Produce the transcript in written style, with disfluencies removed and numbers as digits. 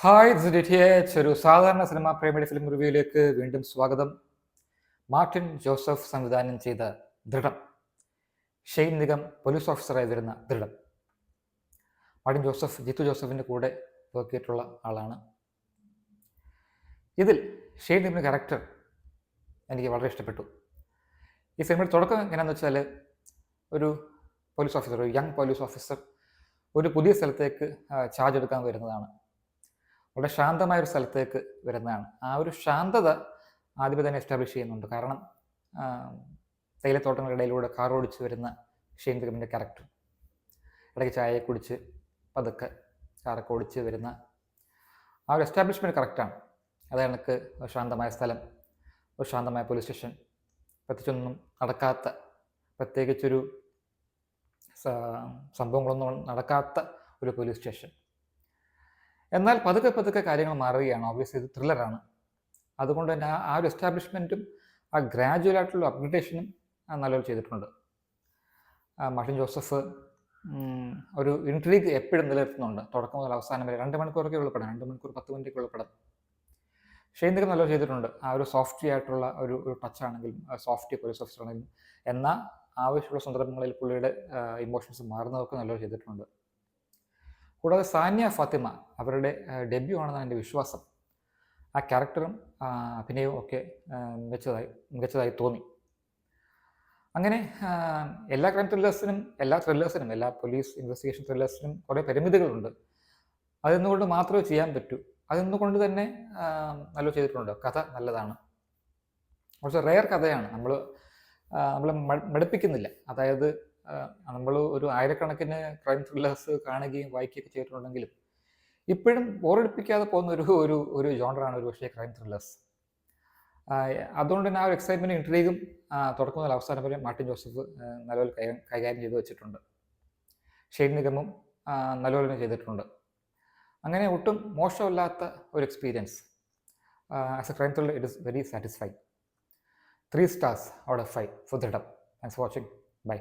Hi this DTH ഒരു സാധാരണ cinema പ്രേമിയുടെ film റിവ്യൂയിലേക്ക് വീണ്ടും സ്വാഗതം. മാർട്ടിൻ ജോസഫ് സംവിധാനം ചെയ്ത ദൃഢം, ഷെയ്ൻ നിഗം പോലീസ് ഓഫീസറായി വരുന്ന ദൃഢം. മാർട്ടിൻ ജോസഫ് ജിത്തു ജോസഫിൻ്റെ കൂടെ വർക്ക് ചെയ്തിട്ടുള്ള ആളാണ്. ഇതിൽ ഷെയ്ൻ നിഗമിൻ്റെ ക്യാരക്ടർ എനിക്ക് വളരെ ഇഷ്ടപ്പെട്ടു. ഈ സിനിമയുടെ തുടക്കം എങ്ങനെയാണെന്ന് വെച്ചാൽ, ഒരു പോലീസ് ഓഫീസർ, ഒരു യങ് പോലീസ് ഓഫീസർ ഒരു പുതിയ സ്ഥലത്തേക്ക് ചാർജ് എടുക്കാൻ വരുന്നതാണ്. വളരെ ശാന്തമായ ഒരു സ്ഥലത്തേക്ക് വരുന്നതാണ്. ആ ഒരു ശാന്തത ആദ്യമേ തന്നെ എസ്റ്റാബ്ലിഷ് ചെയ്യുന്നുണ്ട്. കാരണം തേയിലത്തോട്ടങ്ങളുടെ ഇടയിലൂടെ കാർ ഓടിച്ച് വരുന്ന ഷെയ്ൻ നിഗമിൻ്റെ ക്യാരക്ടർ ഇടയ്ക്ക് ചായയെ കുടിച്ച് പതുക്കെ കാറൊക്കെ ഓടിച്ച് വരുന്ന ആ ഒരു എസ്റ്റാബ്ലിഷ്മെൻറ്റ് കറക്റ്റാണ്. അതാണ് എനിക്ക് ശാന്തമായ സ്ഥലം, ഒരു ശാന്തമായ പോലീസ് സ്റ്റേഷൻ, പ്രത്യേകിച്ചൊന്നും നടക്കാത്ത, പ്രത്യേകിച്ചൊരു സംഭവങ്ങളൊന്നും നടക്കാത്ത ഒരു പോലീസ് സ്റ്റേഷൻ. എന്നാൽ പതുക്കെ പതുക്കെ കാര്യങ്ങൾ മാറുകയാണ്. ഓബ്വിയസ്ലി ഇത് ത്രില്ലറാണ്. അതുകൊണ്ട് തന്നെ ആ ഒരു എസ്റ്റാബ്ലിഷ്മെൻറ്റും ആ ഗ്രാജുവൽ ആയിട്ടുള്ള അപ്ഗ്രഡേഷനും നല്ലപോലെ ചെയ്തിട്ടുണ്ട്. മാർട്ടിൻ ജോസഫ് ഒരു ഇൻട്രീഗ് എപ്പോഴും നിലനിർത്തുന്നുണ്ട്. തുടക്കം മുതൽ അവസാനം വരെ 2 മണിക്കൂറൊക്കെ ഉള്ള പടം, 2 മണിക്കൂർ 10 മിനിറ്റൊക്കെ ഉള്ള പടം. ഷെയ്ൻ നിഗം നല്ലപോലെ ചെയ്തിട്ടുണ്ട്. ആ ഒരു സോഫ്റ്റി ആയിട്ടുള്ള ഒരു ടച്ചാണെങ്കിലും, സോഫ്റ്റി പോലീസ് ഓഫീസർ ആണെങ്കിലും, എന്നാൽ ആവശ്യമുള്ള സന്ദർഭങ്ങളിൽ പുള്ളിയുടെ ഇമോഷൻസ് മാറുന്നതൊക്കെ നല്ലപോലെ ചെയ്തിട്ടുണ്ട്. കൂടാതെ സാനിയ ഫാത്തിമ അവരുടെ ഡെബ്യൂ ആണെന്നാണ് എൻ്റെ വിശ്വാസം. ആ ക്യാരക്ടറും അഭിനയവും ഒക്കെ മികച്ചതായി തോന്നി. അങ്ങനെ എല്ലാ ക്രൈം ത്രില്ലേഴ്സിനും, എല്ലാ പോലീസ് ഇൻവെസ്റ്റിഗേഷൻ ത്രില്ലേഴ്സിനും കുറേ പരിമിതികളുണ്ട്. അതെന്നുകൊണ്ട് മാത്രമേ ചെയ്യാൻ പറ്റൂ. അതെന്നുകൊണ്ട് തന്നെ നല്ല ചെയ്തിട്ടുണ്ട്. കഥ നല്ലതാണ്. കുറച്ച് റെയർ കഥയാണ്. നമ്മളെ മടുപ്പിക്കുന്നില്ല. അതായത് നമ്മൾ ഒരു ആയിരക്കണക്കിന് ക്രൈം ത്രില്ലേഴ്സ് കാണുകയും വായിക്കുകയൊക്കെ ചെയ്തിട്ടുണ്ടെങ്കിലും ഇപ്പോഴും ബോറടിപ്പിക്കാതെ പോകുന്ന ഒരു ജോണറാണ് ഒരു പക്ഷേ ക്രൈം ത്രില്ലേഴ്സ്. അതുകൊണ്ട് തന്നെ ആ ഒരു എക്സൈറ്റ്മെൻറ്റും ഇൻട്രീഗും തുടക്കം മുതൽ അവസാനം വരെ മാർട്ടിൻ ജോസഫ് നല്ലപോലെ കൈകാര്യം ചെയ്ത് വെച്ചിട്ടുണ്ട്. ഷെയ്ൻ നിഗമും നല്ലപോലെ തന്നെ ചെയ്തിട്ടുണ്ട്. അങ്ങനെ ഒട്ടും മോശമല്ലാത്ത ഒരു experience. As a crime thriller it is very satisfying. 3 stars out of 5 for Dridham. Thanks for watching. By.